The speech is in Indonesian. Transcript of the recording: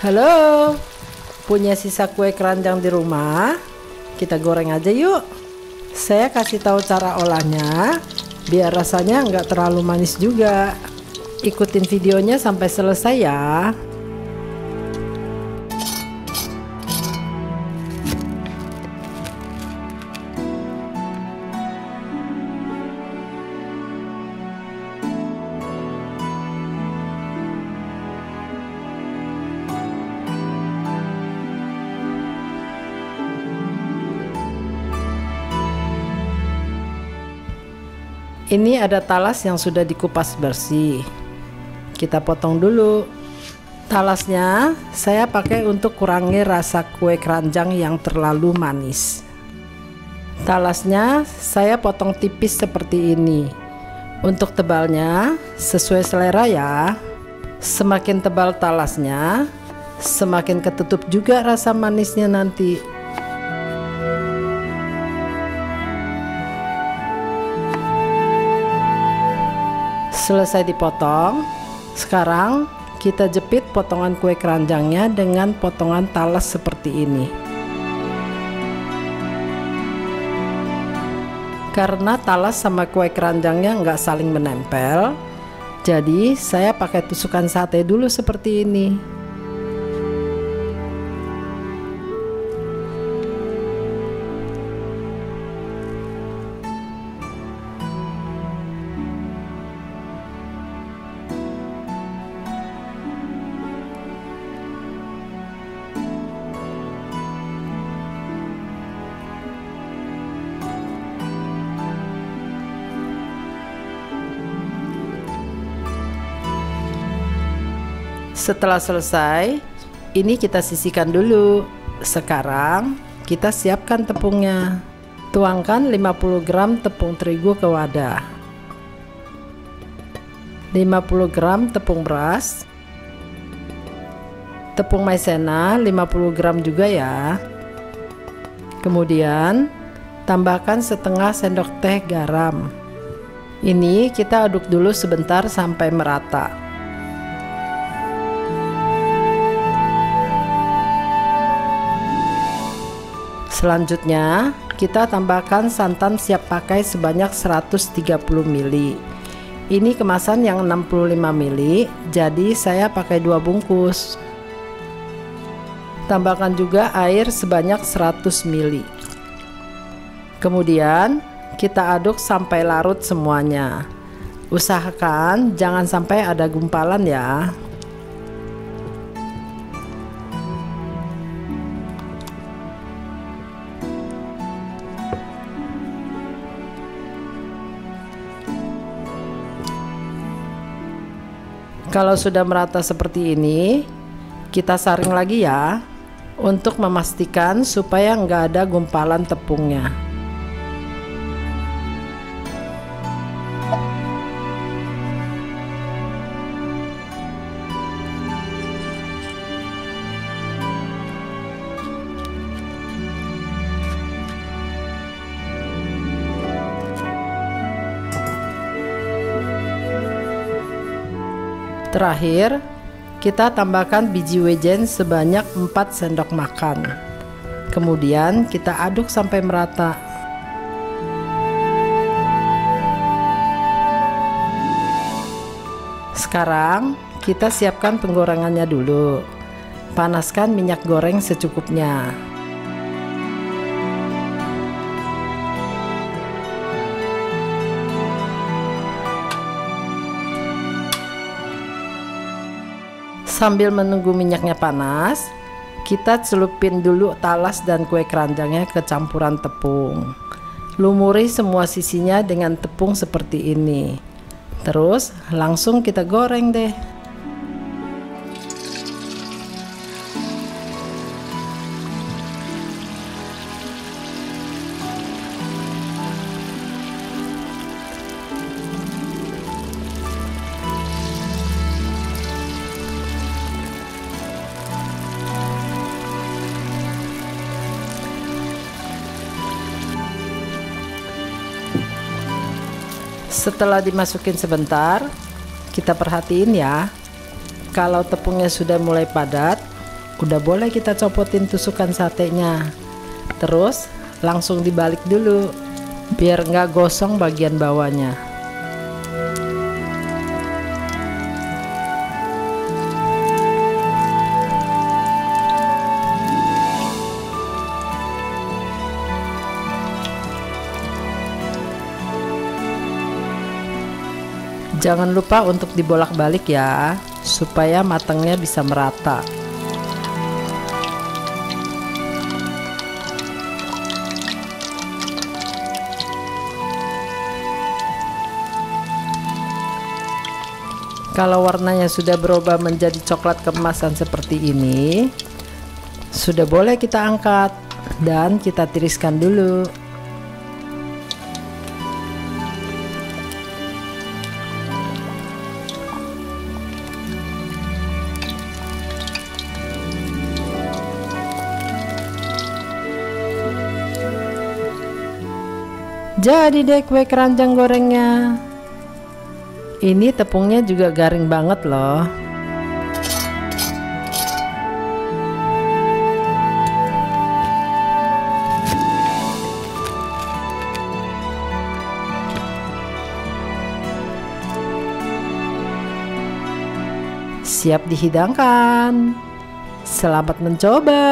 Halo, punya sisa kue keranjang di rumah? Kita goreng aja yuk. Saya kasih tahu cara olahnya, biar rasanya nggak terlalu manis juga. Ikutin videonya sampai selesai ya. Ini ada talas yang sudah dikupas bersih. Kita potong dulu. Talasnya saya pakai untuk kurangi rasa kue keranjang yang terlalu manis. Talasnya saya potong tipis seperti ini. Untuk tebalnya sesuai selera ya. Semakin tebal talasnya, semakin ketutup juga rasa manisnya nanti. Selesai dipotong, sekarang kita jepit potongan kue keranjangnya dengan potongan talas seperti ini. Karena talas sama kue keranjangnya nggak saling menempel, jadi saya pakai tusukan sate dulu seperti ini. Setelah selesai, ini kita sisihkan dulu. Sekarang kita siapkan tepungnya. Tuangkan 50 gram tepung terigu ke wadah, 50 gram tepung beras, tepung maizena 50 gram juga ya. Kemudian tambahkan setengah sendok teh garam. Ini kita aduk dulu sebentar sampai merata. Selanjutnya kita tambahkan santan siap pakai sebanyak 130 ml. Ini kemasan yang 65 ml, jadi saya pakai 2 bungkus. Tambahkan juga air sebanyak 100 ml. Kemudian kita aduk sampai larut semuanya. Usahakan jangan sampai ada gumpalan ya. Kalau sudah merata seperti ini, kita saring lagi ya, untuk memastikan supaya nggak ada gumpalan tepungnya. Terakhir, kita tambahkan biji wijen sebanyak 4 sendok makan. Kemudian kita aduk sampai merata. Sekarang kita siapkan penggorengannya dulu. Panaskan minyak goreng secukupnya. Sambil menunggu minyaknya panas, kita celupin dulu talas dan kue keranjangnya ke campuran tepung. Lumuri semua sisinya dengan tepung seperti ini. Terus langsung kita goreng deh. Setelah dimasukin sebentar, kita perhatiin ya, Kalau tepungnya sudah mulai padat, udah boleh kita copotin tusukan satenya. Terus langsung dibalik dulu biar nggak gosong bagian bawahnya. Jangan lupa untuk dibolak-balik ya, supaya matangnya bisa merata. Kalau warnanya sudah berubah menjadi coklat keemasan seperti ini, sudah boleh kita angkat dan kita tiriskan dulu. Jadi deh kue keranjang gorengnya. Ini tepungnya juga garing banget loh. Siap dihidangkan. Selamat mencoba.